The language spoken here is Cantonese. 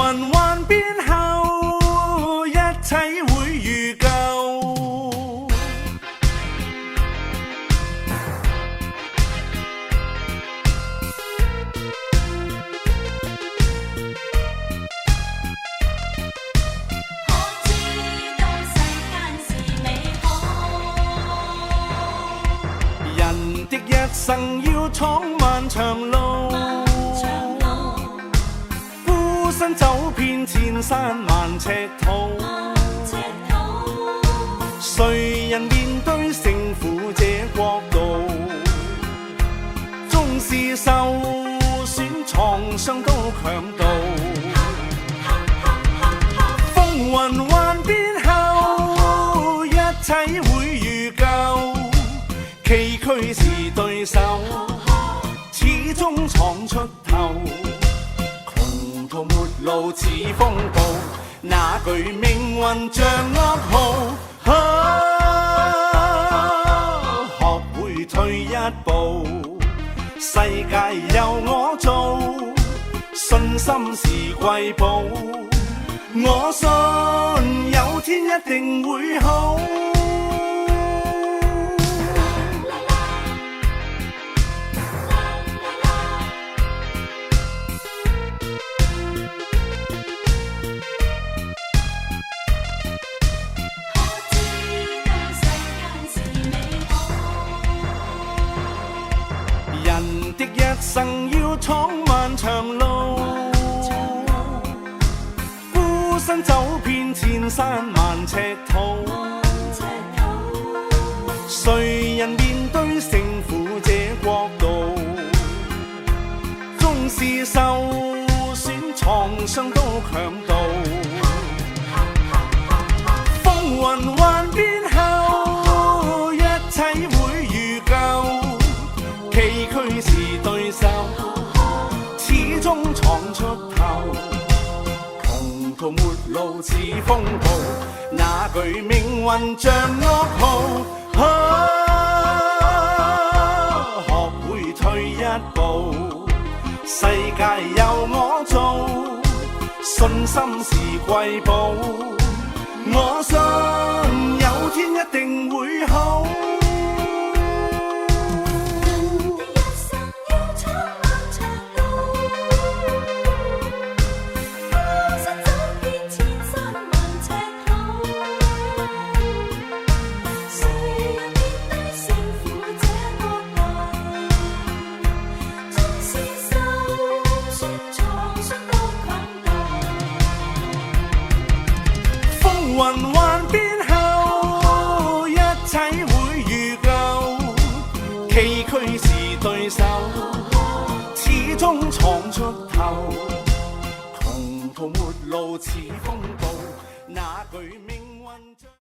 雲幻變後，一切會如舊。人的一生要闖漫長路，孤身走遍千山萬尺土。誰人面對勝負這國度？縱是受損創傷都強渡。風雲幻變後，一切會如舊。崎嶇是對手，始終闖出頭。窮途末路似風暴，那句命運像噩耗。學會退一步，世界由我做，信心是瑰寶。我信有天一定會好。人的一生要闖漫長路，孤身走遍千山萬尺土。誰人面對勝負這國度？縱是受損創傷都強渡。風雲幻變後，一切會如舊。崎嶇是對手，始終闖出頭。窮途末路似風暴，那句命運像噩耗。學會退一步，世界由我做，信心是瑰寶。我信有天一定會好。雲幻變後，一切會如舊。崎嶇是對手，始終闖出頭。窮途末路似風暴，那句命